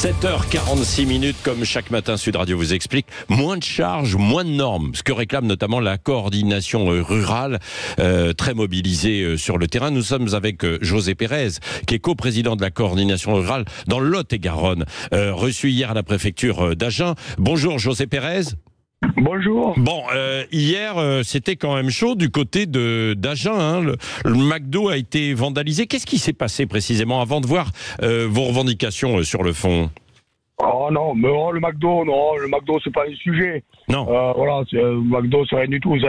7h46 comme chaque matin, Sud Radio vous explique. Moins de charges, moins de normes. Ce que réclame notamment la coordination rurale, très mobilisée sur le terrain. Nous sommes avec José Pérez, qui est coprésident de la coordination rurale dans le Lot-et-Garonne, reçu hier à la préfecture d'Agen. Bonjour José Pérez. Bonjour. Bon, hier, c'était quand même chaud du côté d'Agen. Hein. Le McDo a été vandalisé. Qu'est-ce qui s'est passé précisément avant de voir vos revendications sur le fond? Oh non, mais le McDo, c'est pas un sujet. Non. Le McDo, c'est rien du tout. Ça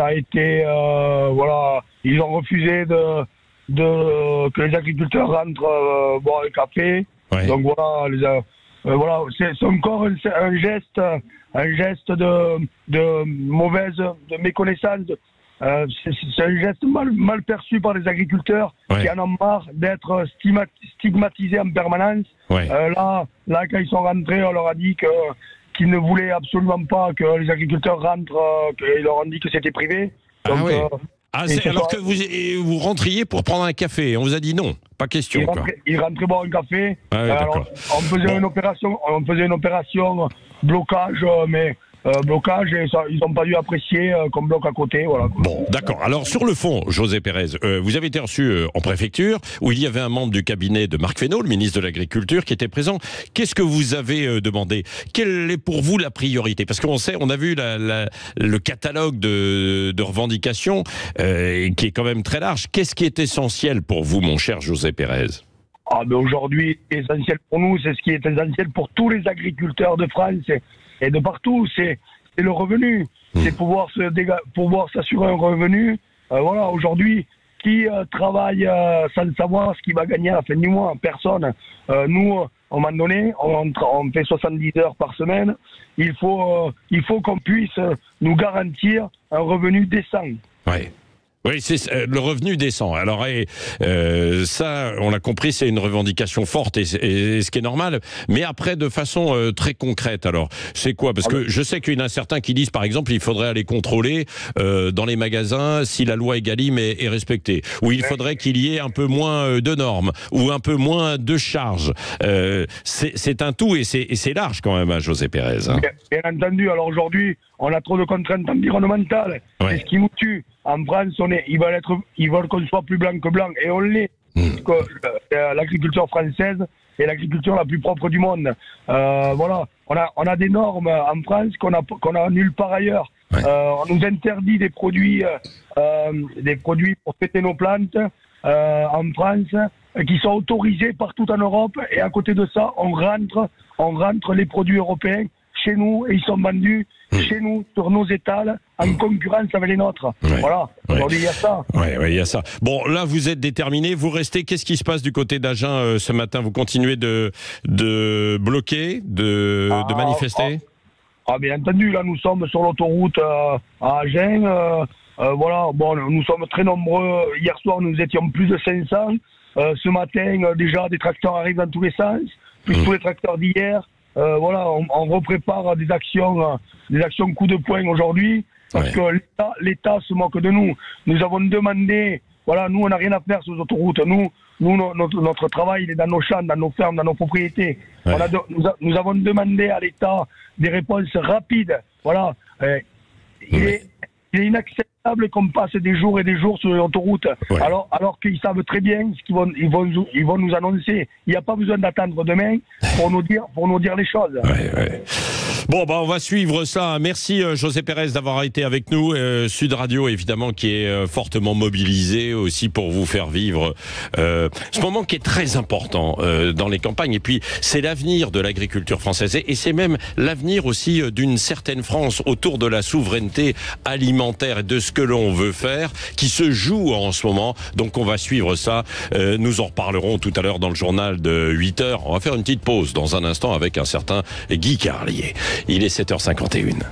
a été, voilà, ils ont refusé que les agriculteurs rentrent boire le café. Ouais. Donc voilà, c'est encore un geste de mauvaise, de méconnaissance. C'est un geste mal perçu par les agriculteurs, ouais, qui en ont marre d'être stigmatisés en permanence. Ouais. Là, quand ils sont rentrés, on leur a dit qu'ils ne voulaient absolument pas que les agriculteurs rentrent, qu'ils leur ont dit que c'était privé. Donc, alors que vous rentriez pour prendre un café, on vous a dit non, pas question. Ils rentraient boire un café. Ah oui, alors, on faisait une opération blocage, mais blocage, et ça, ils n'ont pas dû apprécier qu'on bloque à côté. Voilà. Bon, d'accord. Alors sur le fond, José Pérez, vous avez été reçu en préfecture, où il y avait un membre du cabinet de Marc Fesneau, le ministre de l'Agriculture, qui était présent. Qu'est-ce que vous avez demandé? Quelle est pour vous la priorité? Parce qu'on sait, on a vu le catalogue de revendications, qui est quand même très large. Qu'est-ce qui est essentiel pour vous, mon cher José Pérez? Mais aujourd'hui, essentiel pour nous, c'est ce qui est essentiel pour tous les agriculteurs de France et de partout, c'est le revenu. C'est pouvoir s'assurer un revenu. Voilà, aujourd'hui, qui travaille sans savoir ce qu'il va gagner à la fin du mois? Personne. Nous, à un moment donné, on fait 70 heures par semaine. Il faut qu'on puisse nous garantir un revenu décent. Ouais. Oui, c'est le revenu décent. Alors, ça, on l'a compris, c'est une revendication forte et ce qui est normal. Mais après, de façon très concrète, alors, c'est quoi? Parce que je sais qu'il y en a certains qui disent, par exemple, il faudrait aller contrôler dans les magasins si la loi Egalim est respectée. Ou il faudrait qu'il y ait un peu moins de normes ou un peu moins de charges. C'est un tout et c'est large quand même, hein, José Pérez. Hein. Bien entendu. Alors aujourd'hui, on a trop de contraintes environnementales. Ouais. C'est ce qui nous tue. En France, ils veulent qu'on soit plus blanc que blanc, et on l'est. L'agriculture française est l'agriculture la plus propre du monde. Voilà, on a des normes en France qu'on a nulle part ailleurs. Ouais. On nous interdit des produits pour traiter nos plantes en France qui sont autorisés partout en Europe, et à côté de ça, on rentre les produits européens chez nous, et ils sont vendus chez nous, sur nos étals, en concurrence avec les nôtres. Ouais. Voilà, aujourd'hui il y a ça. Oui, il y a ça. Bon, là vous êtes déterminés, vous restez. Qu'est-ce qui se passe du côté d'Agen ce matin? Vous continuez de bloquer, de manifester? Bien entendu, là nous sommes sur l'autoroute à Agen. Voilà, bon, nous sommes très nombreux. Hier soir nous étions plus de 500. Ce matin, déjà des tracteurs arrivent dans tous les sens, plus tous les tracteurs d'hier. Voilà, on reprépare des actions coup de poing aujourd'hui, parce que l'État se moque de nous. Nous avons demandé, voilà, nous on n'a rien à faire sur les autoroutes. Nous notre travail il est dans nos champs, dans nos fermes, dans nos propriétés. Ouais. Nous avons demandé à l'État des réponses rapides. Voilà, il est inacceptable qu'on passe des jours et des jours sur les autoroutes, alors qu'ils savent très bien ce qu'ils vont nous annoncer. Il n'y a pas besoin d'attendre demain pour nous dire les choses. Ouais. Bon, on va suivre ça. Merci José Pérez d'avoir été avec nous. Sud Radio, évidemment, qui est fortement mobilisé aussi pour vous faire vivre ce moment qui est très important dans les campagnes. Et puis, c'est l'avenir de l'agriculture française. Et c'est même l'avenir aussi d'une certaine France autour de la souveraineté alimentaire et de ce que l'on veut faire, qui se joue en ce moment. Donc, on va suivre ça. Nous en reparlerons tout à l'heure dans le journal de 8h. On va faire une petite pause dans un instant avec un certain Guy Carlier. Il est 7h51.